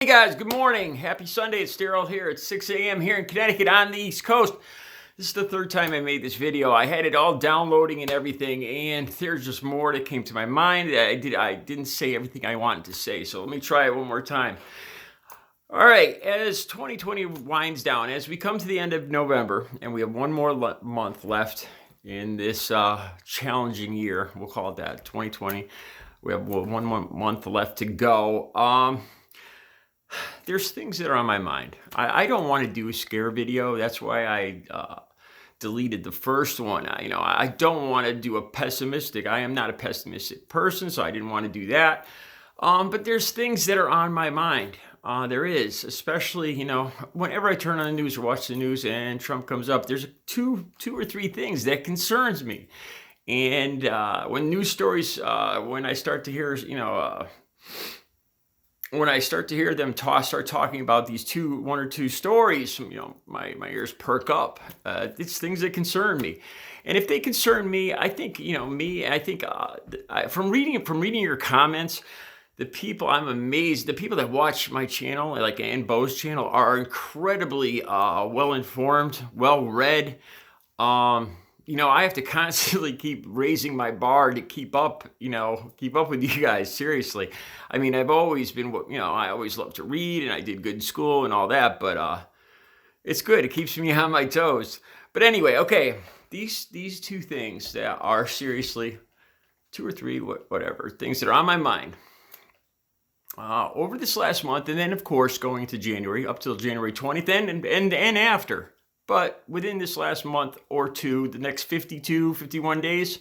Hey guys, good morning. Happy Sunday. It's Daryl here at 6 a.m. here in Connecticut on the East Coast. This is the third time I made this video. I had it all downloading and everything, and there's just more that came to my mind. I didn't say everything I wanted to say, so let me try it one more time. All right, as 2020 winds down, as we come to the end of November, and we have one more month left in this challenging year, we'll call it that, 2020. We have one more month left to go. There's things that are on my mind. I don't want to do a scare video. That's why I deleted the first one. I don't want to do a pessimistic. I am not a pessimistic person, so I didn't want to do that. But there's things that are on my mind. There is, especially, whenever I turn on the news or watch the news and Trump comes up, there's two or three things that concerns me. And when news stories, when I start to hear, when I start to hear them start talking about these one or two stories, my ears perk up. It's things that concern me, and if they concern me, I think from reading your comments, I'm amazed. The people that watch my channel, like Ann Bo's channel, are incredibly well informed, well read. I have to constantly keep raising my bar to keep up with you guys. Seriously. I mean, I've always been, I always loved to read and I did good in school and all that, but it's good. It keeps me on my toes. But anyway, okay, these two things that are seriously, two or three, whatever, things that are on my mind. Over this last month, and then of course going to January, up till January 20th and after. But within this last month or two, the next 52, 51 days,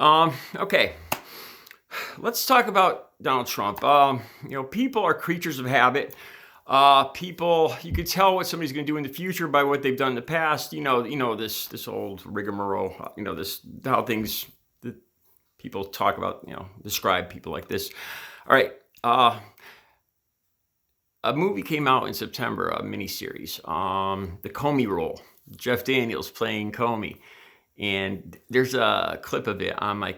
okay, let's talk about Donald Trump. People are creatures of habit. People, you could tell what somebody's going to do in the future by what they've done in the past. This old rigmarole, how things that people talk about, describe people like this. All right. A movie came out in September, a miniseries, The Comey Role. Jeff Daniels playing Comey. And there's a clip of it on my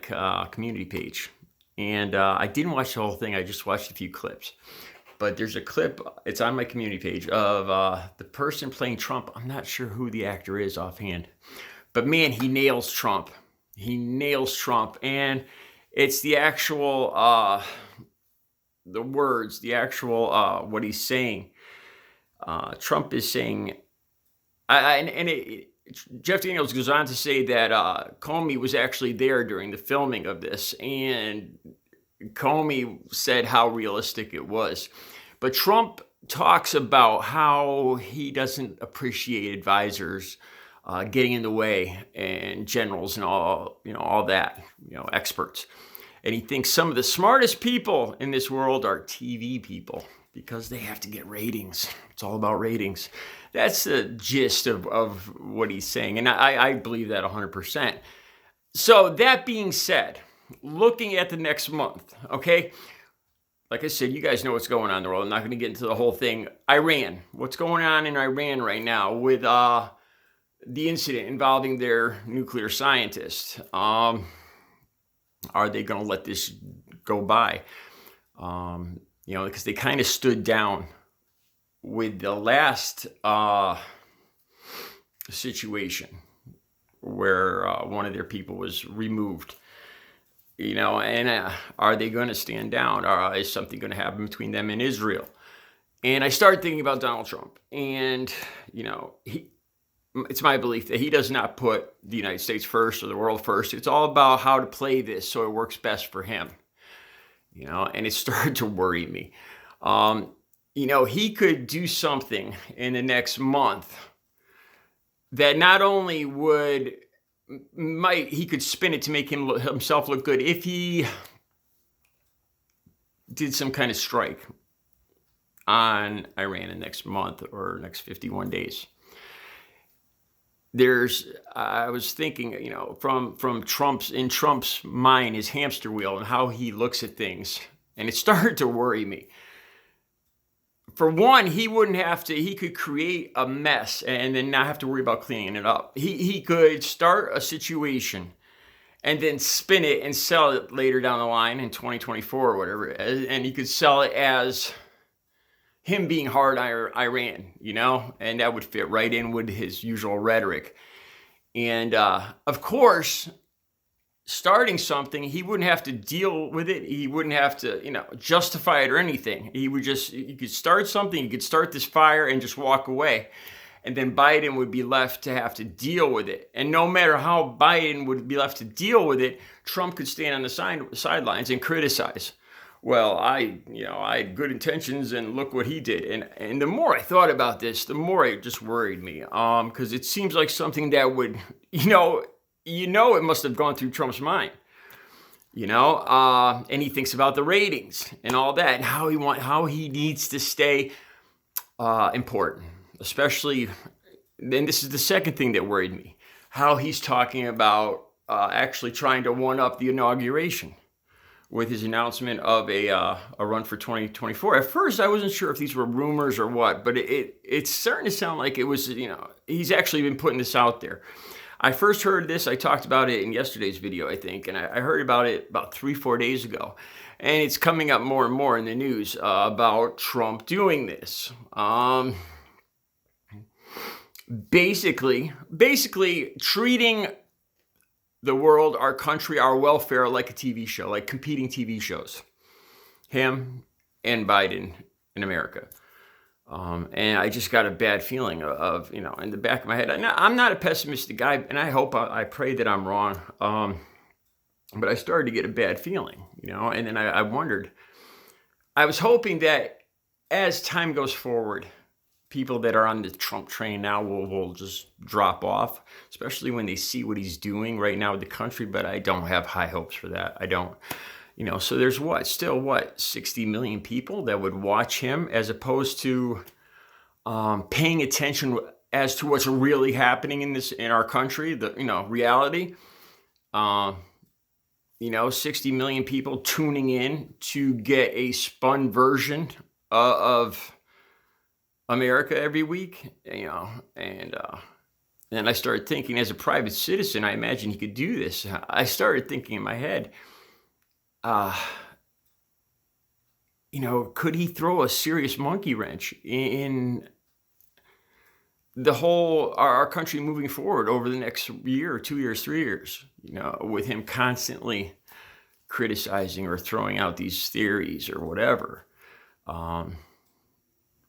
community page. And I didn't watch the whole thing. I just watched a few clips. But there's a clip, it's on my community page, of the person playing Trump. I'm not sure who the actor is offhand. But man, he nails Trump. He nails Trump. And it's the actual... the words, the actual, what he's saying. Trump is saying, Jeff Daniels goes on to say that Comey was actually there during the filming of this, and Comey said how realistic it was. But Trump talks about how he doesn't appreciate advisors getting in the way, and generals and all that, experts. And he thinks some of the smartest people in this world are TV people because they have to get ratings. It's all about ratings. That's the gist of what he's saying. And I believe that 100%. So that being said, looking at the next month, okay? Like I said, you guys know what's going on in the world. I'm not going to get into the whole thing. Iran. What's going on in Iran right now with the incident involving their nuclear scientist? Are they going to let this go by? Because they kind of stood down with the last situation where one of their people was removed. And are they going to stand down? Or is something going to happen between them and Israel? And I started thinking about Donald Trump. And, it's my belief that he does not put the United States first or the world first. It's all about how to play this so it works best for him. And it started to worry me. He could do something in the next month that not only he could spin it to make himself look good if he did some kind of strike on Iran in the next month or next 51 days. I was thinking, from Trump's mind, his hamster wheel and how he looks at things. And it started to worry me. For one, he could create a mess and then not have to worry about cleaning it up. He could start a situation and then spin it and sell it later down the line in 2024 or whatever. And he could sell it as him being hard on Iran, you know, and that would fit right in with his usual rhetoric. And of course, starting something, he wouldn't have to deal with it. He wouldn't have to, you know, justify it or anything. He would just, you could start something, you could start this fire and just walk away. And then Biden would be left to have to deal with it. And no matter how Biden would be left to deal with it, Trump could stand on the sidelines and criticize. Well, I had good intentions, and look what he did. And the more I thought about this, the more it just worried me. Because it seems like something that would, it must have gone through Trump's mind. And he thinks about the ratings and all that, and how he needs to stay important. Especially, and this is the second thing that worried me, how he's talking about actually trying to one-up the inauguration with his announcement of a run for 2024. At first, I wasn't sure if these were rumors or what, but it's starting to sound like it was, he's actually been putting this out there. I first heard this, I talked about it in yesterday's video, I think, and I heard about it about 3-4 days ago. And it's coming up more and more in the news about Trump doing this. Basically treating the world, our country, our welfare like a TV show, like competing TV shows. Him and Biden in America. And I just got a bad feeling of, in the back of my head. I'm not a pessimistic guy, and I pray that I'm wrong. But I started to get a bad feeling, and then I wondered. I was hoping that as time goes forward, people that are on the Trump train now will just drop off, especially when they see what he's doing right now with the country. But I don't have high hopes for that. I don't, so there's still 60 million people that would watch him, as opposed to paying attention as to what's really happening in our country, the reality. 60 million people tuning in to get a spun version of America every week, and I started thinking, as a private citizen, I imagine he could do this. I started thinking in my head, could he throw a serious monkey wrench in the whole our country moving forward over the next year, 2 years, 3 years? With him constantly criticizing or throwing out these theories or whatever.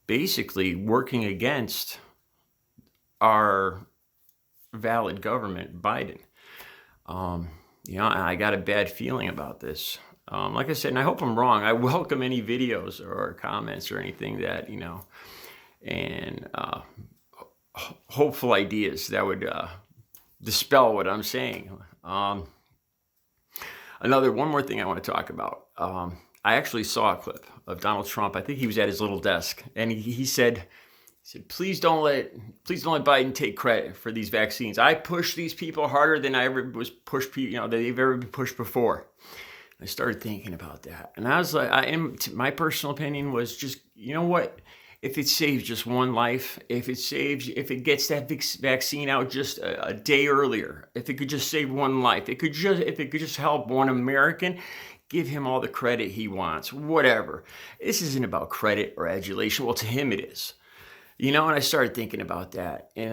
Basically working against our valid government, Biden. I got a bad feeling about this. Like I said, and I hope I'm wrong. I welcome any videos or comments or anything that, and hopeful ideas that would dispel what I'm saying. One more thing I want to talk about. I actually saw a clip of Donald Trump. I think he was at his little desk, and he said, please don't let Biden take credit for these vaccines. I push these people harder than I ever was pushed, that they've ever been pushed before. I started thinking about that, and I was like, my personal opinion was just, what? If it saves just one life, if it gets that vaccine out just a day earlier, if it could just save one life, if it could just help one American, give him all the credit he wants, whatever. This isn't about credit or adulation. Well, to him it is. And I started thinking about that. And,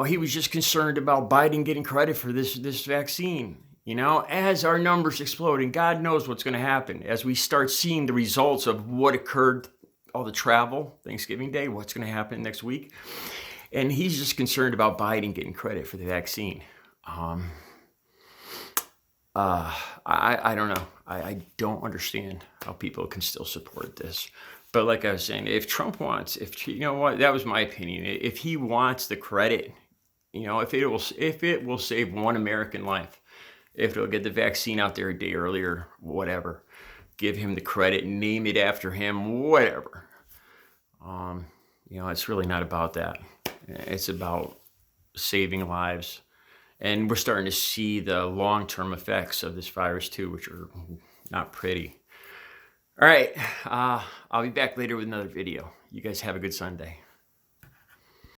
he was just concerned about Biden getting credit for this vaccine. As our numbers explode, and God knows what's going to happen as we start seeing the results of what occurred, all the travel, Thanksgiving Day, what's going to happen next week. And he's just concerned about Biden getting credit for the vaccine. I don't know. I don't understand how people can still support this. But like I was saying, if Trump wants, that was my opinion. If he wants the credit, if it will save one American life, if it'll get the vaccine out there a day earlier, whatever, give him the credit, name it after him, whatever. It's really not about that. It's about saving lives. And we're starting to see the long-term effects of this virus too, which are not pretty. All right, I'll be back later with another video. You guys have a good Sunday.